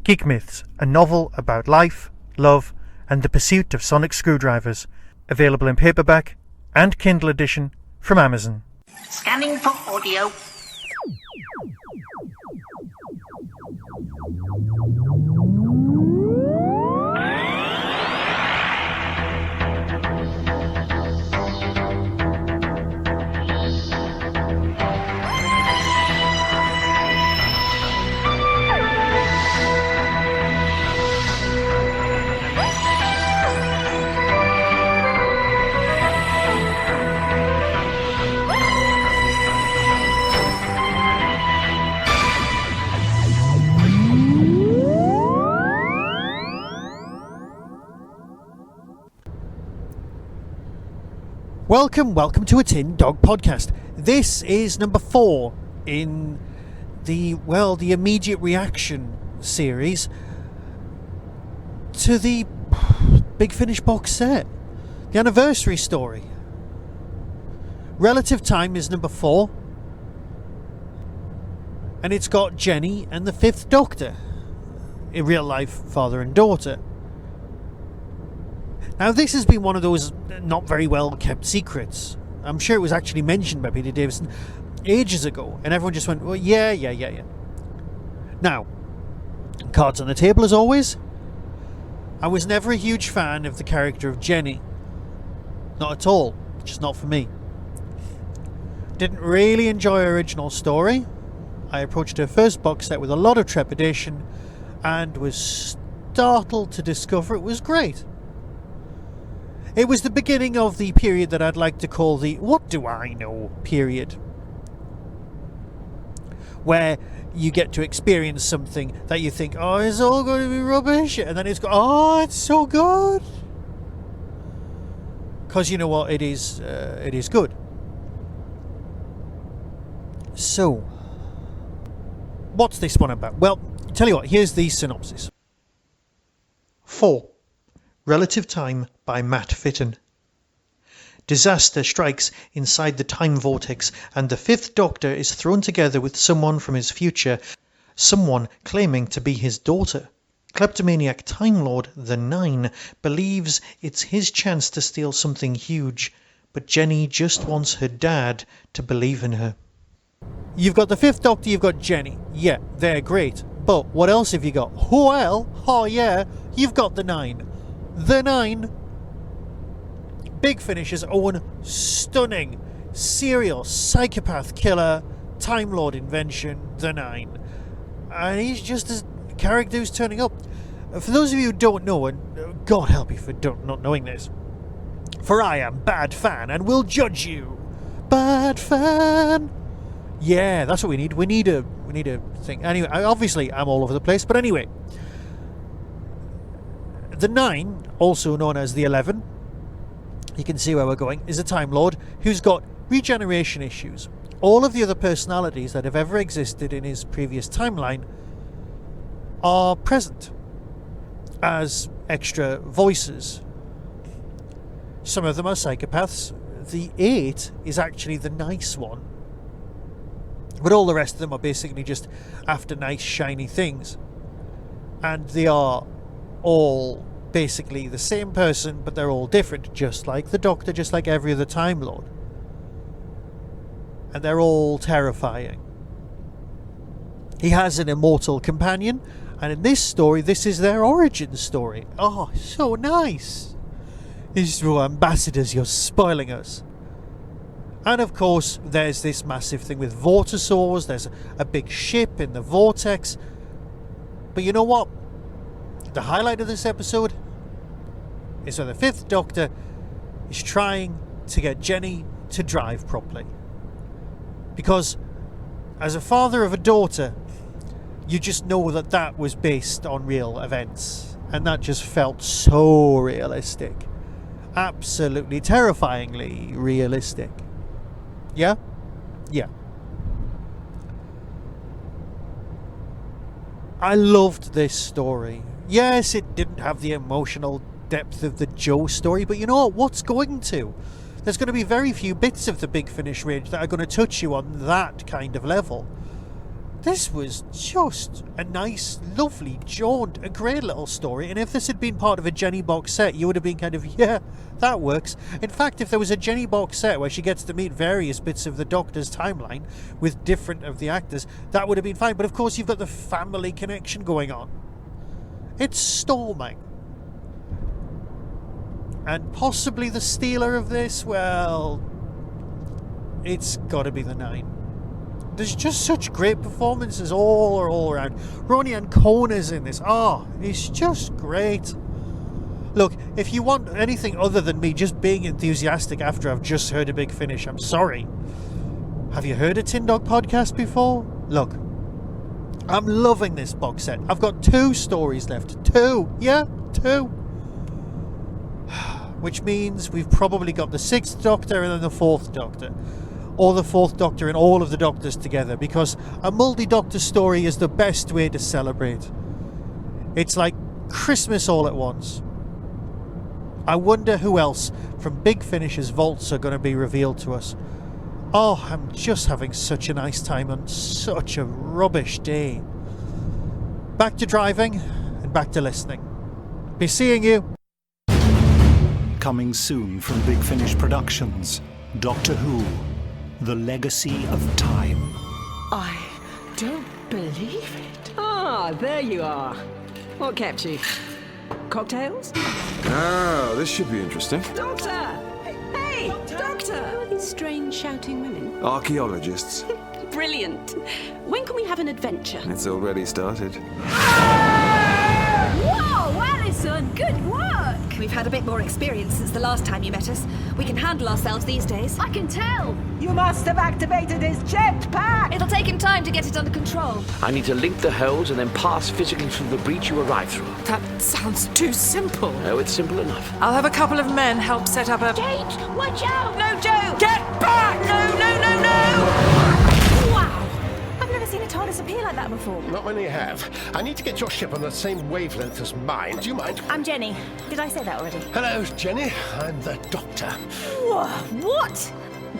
Geek Myths, a novel about life, love, and the pursuit of sonic screwdrivers. Available in paperback and Kindle edition from Amazon. Scanning for audio. Welcome to a Tin Dog Podcast. This is number 4 in the immediate reaction series to the Big Finish box set, the anniversary story. Relative Time is number 4, and it's got Jenny and the Fifth Doctor, in real life father and daughter. Now, this has been one of those not very well kept secrets. I'm sure it was actually mentioned by Peter Davison ages ago, and everyone just went, well, yeah. Now, cards on the table as always. I was never a huge fan of the character of Jenny. Not at all. Just not for me. Didn't really enjoy her original story. I approached her first box set with a lot of trepidation and was startled to discover it was great. It was the beginning of the period that I'd like to call the what do I know period, where you get to experience something that you think, oh, it's all going to be rubbish, and then it's it's so good. Because you know what, it is good. So, what's this one about? Well, tell you what, here's the synopsis. 4. Relative Time by Matt Fitton. Disaster strikes inside the time vortex, and the Fifth Doctor is thrown together with someone from his future, someone claiming to be his daughter. Kleptomaniac Time Lord, the Nine, believes it's his chance to steal something huge, but Jenny just wants her dad to believe in her. You've got the Fifth Doctor, you've got Jenny. Yeah, they're great. But what else have you got? Well, you've got the Nine. The Nine. Big Finish's own stunning serial psychopath killer Time Lord invention, the Nine. And he's just a character who's turning up. For those of you who don't know, and God help you for not knowing this, for I am bad fan and will judge you. Bad fan. Yeah, that's what we need. We need a thing. Anyway, obviously I'm all over the place, but anyway. The Nine, also known as the 11, you can see where we're going, is a Time Lord who's got regeneration issues. All of the other personalities that have ever existed in his previous timeline are present as extra voices. Some of them are psychopaths. The 8 is actually the nice one. But all the rest of them are basically just after nice, shiny things. And they are all basically the same person, but they're all different, just like the Doctor, just like every other Time Lord. And they're all terrifying. He has an immortal companion, and in this story, this is their origin story. Oh, so nice. These two ambassadors, you're spoiling us. And of course, there's this massive thing with vortisaurs. There's a big ship in the vortex. But you know what? The highlight of this episode is where the Fifth Doctor is trying to get Jenny to drive properly. Because as a father of a daughter, you just know that was based on real events. And that just felt so realistic. Absolutely terrifyingly realistic. Yeah? Yeah. I loved this story. Yes, it didn't have the emotional depth of the Joe story, but you know what? What's going to? There's going to be very few bits of the Big Finish range that are going to touch you on that kind of level. This was just a nice, lovely jaunt, a great little story. And if this had been part of a Jenny box set, you would have been kind of, yeah, that works. In fact, if there was a Jenny box set where she gets to meet various bits of the Doctor's timeline with different of the actors, that would have been fine. But of course, you've got the family connection going on. It's storming. And possibly the stealer of this, well, it's got to be the 9. There's just such great performances all around. Ronnie Ancona's in this. Oh, it's just great. Look, if you want anything other than me just being enthusiastic after I've just heard a Big Finish, I'm sorry. Have you heard a Tin Dog podcast before? Look, I'm loving this box set. I've got 2 stories left. 2. Yeah, 2. Which means we've probably got the 6th Doctor and then the 4th Doctor. Or the 4th Doctor and all of the Doctors together, because a multi-Doctor story is the best way to celebrate. It's like Christmas all at once. I wonder who else from Big Finish's vaults are going to be revealed to us. Oh, I'm just having such a nice time on such a rubbish day. Back to driving and back to listening. Be seeing you. Coming soon from Big Finish Productions, Doctor Who, The Legacy of Time. I don't believe it. Ah, there you are. What kept you? Cocktails? Ah, this should be interesting. Doctor! Hey, Doctor! Who are these strange shouting women? Archaeologists. Brilliant. When can we have an adventure? It's already started. Whoa, Alison, good work! We've had a bit more experience since the last time you met us. We can handle ourselves these days. I can tell. You must have activated his jetpack! It'll take him time to get it under control. I need to link the holes and then pass physically through the breach you arrived through. That sounds too simple. No, it's simple enough. I'll have a couple of men help set up a... Kate, watch out! No, Joe! Get back! No! Wow! I've never seen a TARDIS appear like that before. Not many have. I need to get your ship on the same wavelength as mine. Do you mind? I'm Jenny. Did I say that already? Hello, Jenny. I'm the Doctor. What?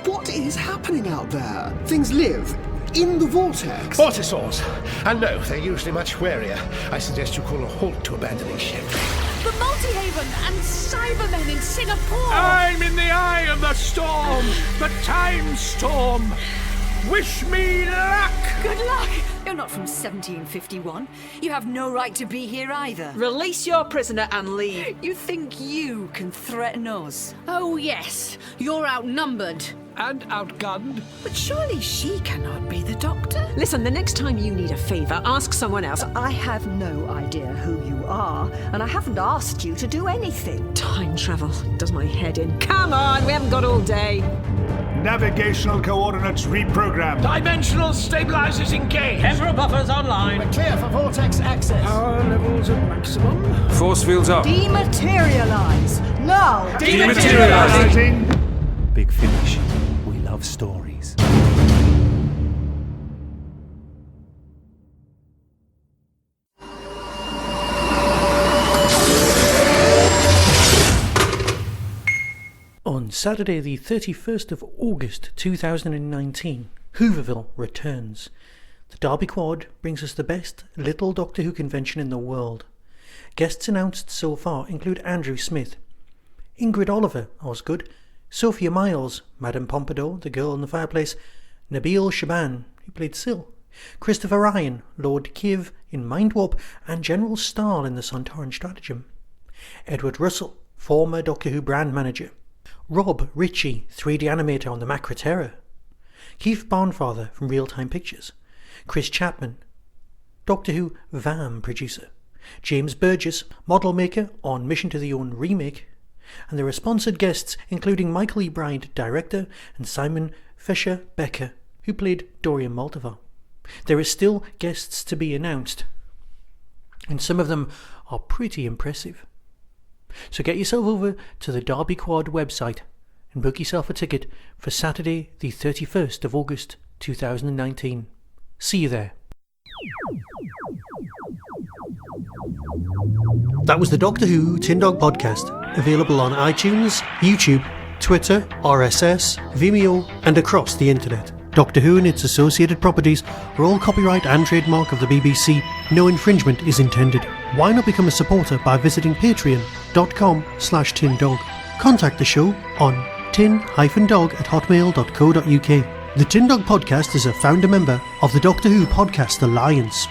What is happening out there? Things live in the vortex. Vortisaurs. And no, they're usually much warier. I suggest you call a halt to abandoning ship. The Multihaven and Cybermen in Singapore! I'm in the eye of the storm, the time storm. Wish me luck! Good luck! You're not from 1751. You have no right to be here either. Release your prisoner and leave. You think you can threaten us? Oh, yes. You're outnumbered. And outgunned. But surely she cannot be the Doctor. Listen, the next time you need a favour, ask someone else. I have no idea who you are, and I haven't asked you to do anything. Time travel does my head in. Come on, we haven't got all day. Navigational coordinates reprogrammed. Dimensional stabilizers engaged. Temporal buffers online. We're clear for vortex access. Power levels at maximum. Force fields up. Dematerialize! Now! Dematerializing. Big Finish. We love stories. On Saturday the 31st of August 2019, Hooverville returns. The Derby Quad brings us the best little Doctor Who convention in the world. Guests announced so far include Andrew Smith, Ingrid Oliver, Osgood, Sophia Miles, Madame Pompadour, the girl in the fireplace, Nabil Shaban, who played Syl, Christopher Ryan, Lord Kiv in Mind Warp, and General Stahl in the Sontaran Stratagem, Edward Russell, former Doctor Who brand manager, Rob Ritchie, 3D animator on the Macra Terror, Keith Barnfather from Real Time Pictures, Chris Chapman, Doctor Who VAM producer, James Burgess, model maker on Mission to the Own remake, and there are sponsored guests including Michael E. Bride, director, and Simon Fisher Becker, who played Dorian Maltavar. There are still guests to be announced, and some of them are pretty impressive. So get yourself over to the Derby Quad website and book yourself a ticket for Saturday the 31st of August 2019. See you there. That was the Doctor Who Tin Dog podcast, available on iTunes, YouTube, Twitter, RSS, Vimeo, and across the internet. Doctor Who and its associated properties are all copyright and trademark of the BBC. No infringement is intended. Why not become a supporter by visiting patreon.com/tindog. Contact the show on tin-dog@hotmail.co.uk. The Tin Dog Podcast is a founder member of the Doctor Who Podcast Alliance.